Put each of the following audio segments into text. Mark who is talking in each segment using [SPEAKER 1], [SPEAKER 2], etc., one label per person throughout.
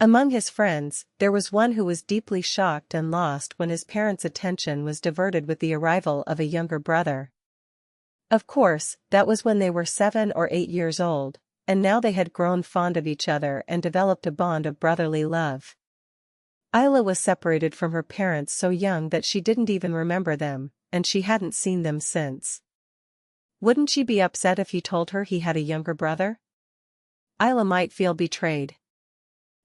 [SPEAKER 1] Among his friends, there was one who was deeply shocked and lost when his parents' attention was diverted with the arrival of a younger brother. Of course, that was when they were 7 or 8 years old, and now they had grown fond of each other and developed a bond of brotherly love. Isla was separated from her parents so young that she didn't even remember them, and she hadn't seen them since. Wouldn't she be upset if he told her he had a younger brother? Isla might feel betrayed.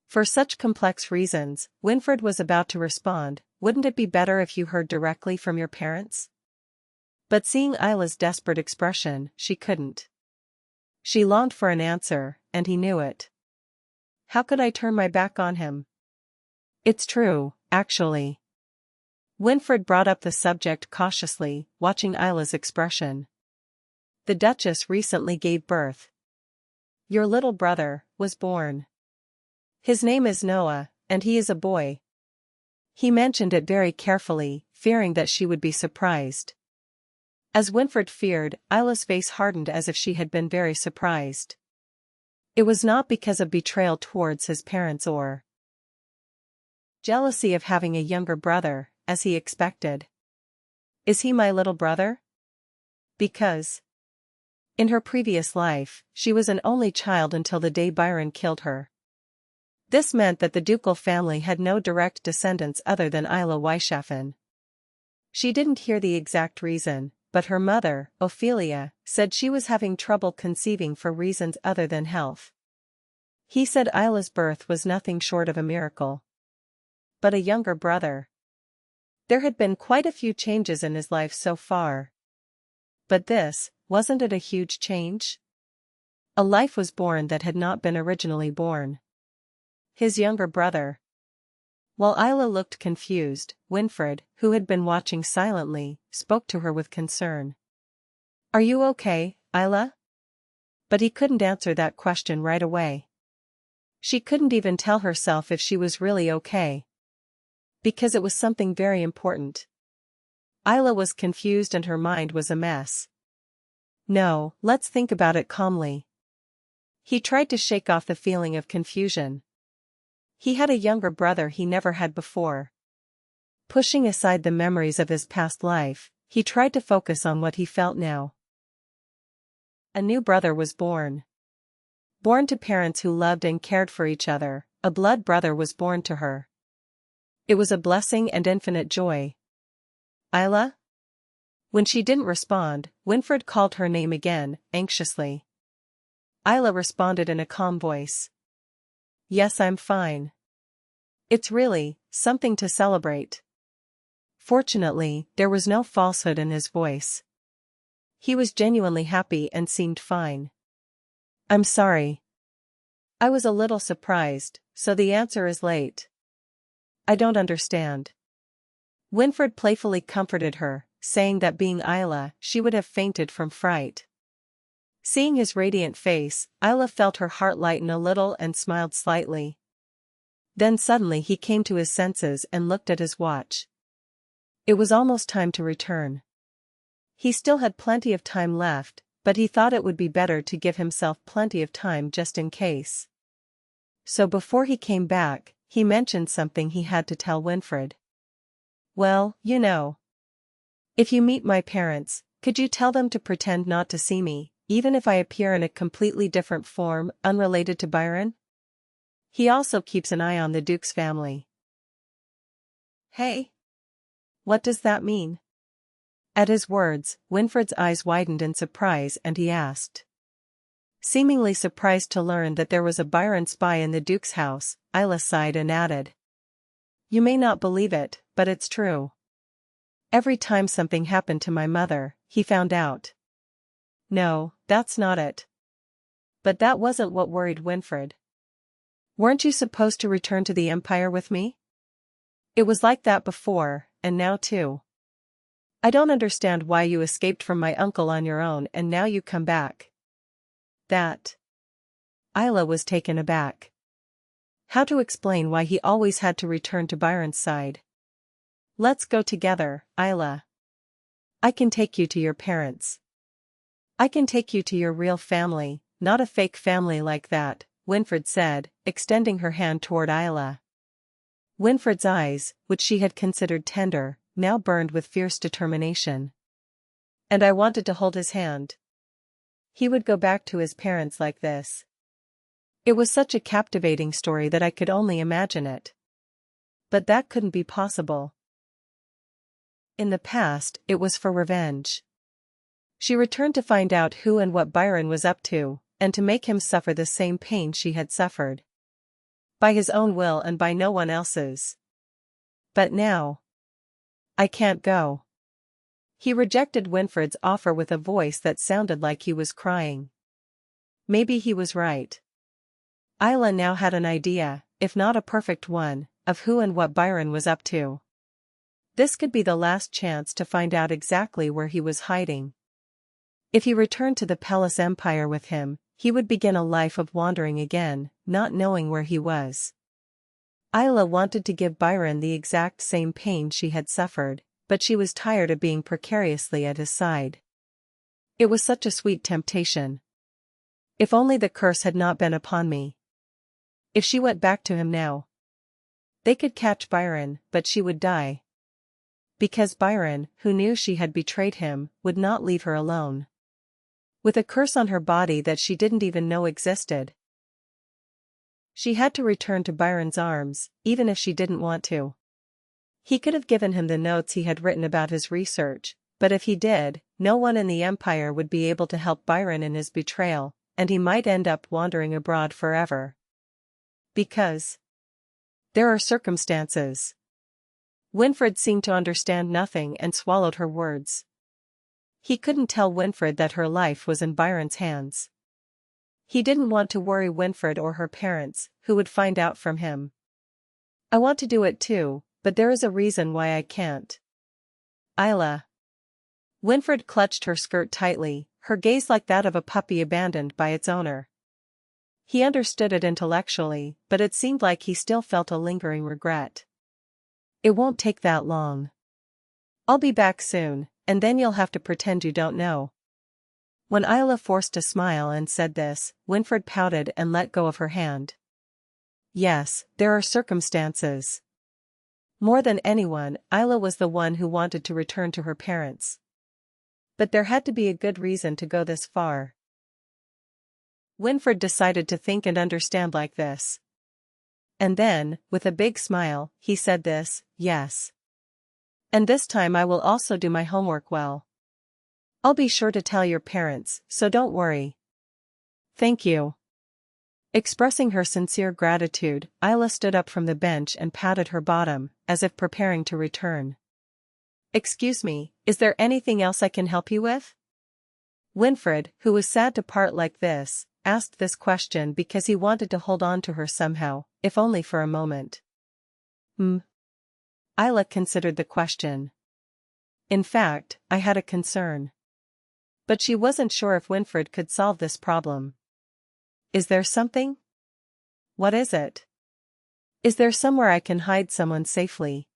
[SPEAKER 1] For such complex reasons, Winfred was about to respond, "Wouldn't it be better if you heard directly from your parents?" But seeing Isla's desperate expression, she couldn't. She longed for an answer, and he knew it. How could I turn my back on him? It's true, actually. Winfred brought up the subject cautiously, watching Isla's expression. The Duchess recently gave birth. Your little brother was born. His name is Noah, and he is a boy. He mentioned it very carefully, fearing that she would be surprised. As Winfred feared, Isla's face hardened as if she had been very surprised. It was not because of betrayal towards his parents or jealousy of having a younger brother, as he expected. Is he my little brother? Because in her previous life, she was an only child until the day Byron killed her. This meant that the ducal family had no direct descendants other than Isla Weishafen. She didn't hear the exact reason, but her mother, Ophelia, said she was having trouble conceiving for reasons other than health. He said Isla's birth was nothing short of a miracle. But a younger brother. There had been quite a few changes in his life so far. But this, wasn't it a huge change? A life was born that had not been originally born. His younger brother. While Isla looked confused, Winfred, who had been watching silently, spoke to her with concern. Are you okay, Isla? But he couldn't answer that question right away. She couldn't even tell herself if she was really okay. Because it was something very important. Isla was confused and her mind was a mess. No, let's think about it calmly. He tried to shake off the feeling of confusion. He had a younger brother he never had before. Pushing aside the memories of his past life, he tried to focus on what he felt now. A new brother was born. Born to parents who loved and cared for each other, a blood brother was born to her. It was a blessing and infinite joy. Isla? When she didn't respond, Winfred called her name again, anxiously. Isla responded in a calm voice. Yes, I'm fine. It's really something to celebrate. Fortunately, there was no falsehood in his voice. He was genuinely happy and seemed fine. I'm sorry. I was a little surprised, so the answer is late. I don't understand. Winfred playfully comforted her, saying that being Isla, she would have fainted from fright. Seeing his radiant face, Isla felt her heart lighten a little and smiled slightly. Then suddenly he came to his senses and looked at his watch. It was almost time to return. He still had plenty of time left, but he thought it would be better to give himself plenty of time just in case. So before he came back, he mentioned something he had to tell Winfred. Well, you know. If you meet my parents, could you tell them to pretend not to see me, even if I appear in a completely different form, unrelated to Byron? He also keeps an eye on the Duke's family. Hey? What does that mean? At his words, Winfred's eyes widened in surprise and he asked. Seemingly surprised to learn that there was a Byron spy in the Duke's house, Isla sighed and added. You may not believe it, but it's true. Every time something happened to my mother, he found out. No, that's not it. But that wasn't what worried Winfred. Weren't you supposed to return to the Empire with me? It was like that before, and now too. I don't understand why you escaped from my uncle on your own and now you come back. That. Isla was taken aback. How to explain why he always had to return to Byron's side? Let's go together, Isla. I can take you to your parents. I can take you to your real family, not a fake family like that, Winfred said, extending her hand toward Isla. Winfred's eyes, which she had considered tender, now burned with fierce determination. And I wanted to hold his hand. He would go back to his parents like this. It was such a captivating story that I could only imagine it. But that couldn't be possible. In the past, it was for revenge. She returned to find out who and what Byron was up to, and to make him suffer the same pain she had suffered. By his own will and by no one else's. But now, I can't go. He rejected Winfred's offer with a voice that sounded like he was crying. Maybe he was right. Isla now had an idea, if not a perfect one, of who and what Byron was up to. This could be the last chance to find out exactly where he was hiding. If he returned to the Palace Empire with him, he would begin a life of wandering again, not knowing where he was. Isla wanted to give Byron the exact same pain she had suffered, but she was tired of being precariously at his side. It was such a sweet temptation. If only the curse had not been upon me. If she went back to him now, they could catch Byron, but she would die. Because Byron, who knew she had betrayed him, would not leave her alone. With a curse on her body that she didn't even know existed. She had to return to Byron's arms, even if she didn't want to. He could have given him the notes he had written about his research, but if he did, no one in the Empire would be able to help Byron in his betrayal, and he might end up wandering abroad forever. Because there are circumstances. Winfred seemed to understand nothing and swallowed her words. He couldn't tell Winfred that her life was in Byron's hands. He didn't want to worry Winfred or her parents, who would find out from him. I want to do it too, but there is a reason why I can't. Isla. Winfred clutched her skirt tightly, her gaze like that of a puppy abandoned by its owner. He understood it intellectually, but it seemed like he still felt a lingering regret. It won't take that long. I'll be back soon, and then you'll have to pretend you don't know. When Isla forced a smile and said this, Winfred pouted and let go of her hand. Yes, there are circumstances. More than anyone, Isla was the one who wanted to return to her parents. But there had to be a good reason to go this far. Winfred decided to think and understand like this. And then, with a big smile, he said this, yes. And this time I will also do my homework well. I'll be sure to tell your parents, so don't worry. Thank you. Expressing her sincere gratitude, Isla stood up from the bench and patted her bottom, as if preparing to return. Excuse me, is there anything else I can help you with? Winfred, who was sad to part like this, asked this question because he wanted to hold on to her somehow, if only for a moment. Isla considered the question. In fact, I had a concern. But she wasn't sure if Winfred could solve this problem. Is there something? What is it? Is there somewhere I can hide someone safely?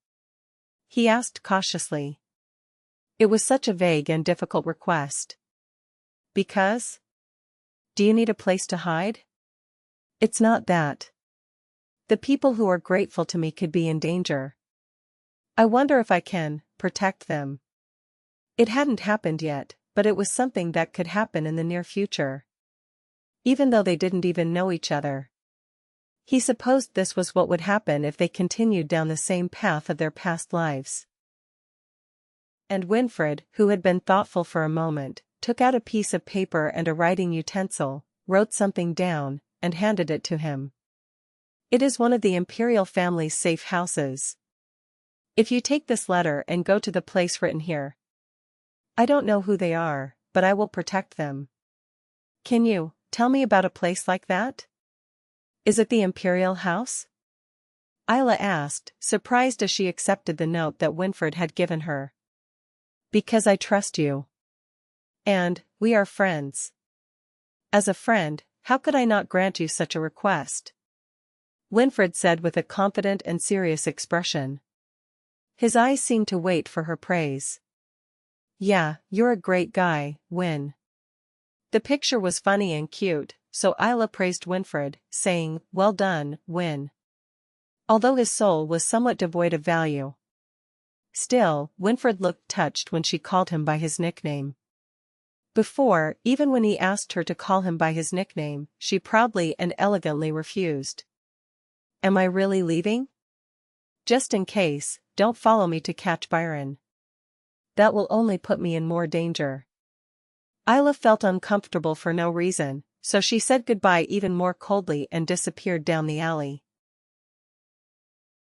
[SPEAKER 1] He asked cautiously. It was such a vague and difficult request. Because? Do you need a place to hide? It's not that. The people who are grateful to me could be in danger. I wonder if I can protect them. It hadn't happened yet, but it was something that could happen in the near future. Even though they didn't even know each other. He supposed this was what would happen if they continued down the same path of their past lives. And Winfred, who had been thoughtful for a moment, took out a piece of paper and a writing utensil, wrote something down, and handed it to him. It is one of the imperial family's safe houses. If you take this letter and go to the place written here. I don't know who they are, but I will protect them. Can you tell me about a place like that? Is it the imperial house? Isla asked, surprised as she accepted the note that Winfred had given her. Because I trust you. And, we are friends. As a friend, how could I not grant you such a request? Winfred said with a confident and serious expression. His eyes seemed to wait for her praise. Yeah, you're a great guy, Win. The picture was funny and cute, so Isla praised Winfred, saying, "Well done, Win." Although his soul was somewhat devoid of value. Still, Winfred looked touched when she called him by his nickname. Before, even when he asked her to call him by his nickname, she proudly and elegantly refused. "Am I really leaving?" "Just in case, don't follow me to catch Byron. That will only put me in more danger." Isla felt uncomfortable for no reason, so she said goodbye even more coldly and disappeared down the alley.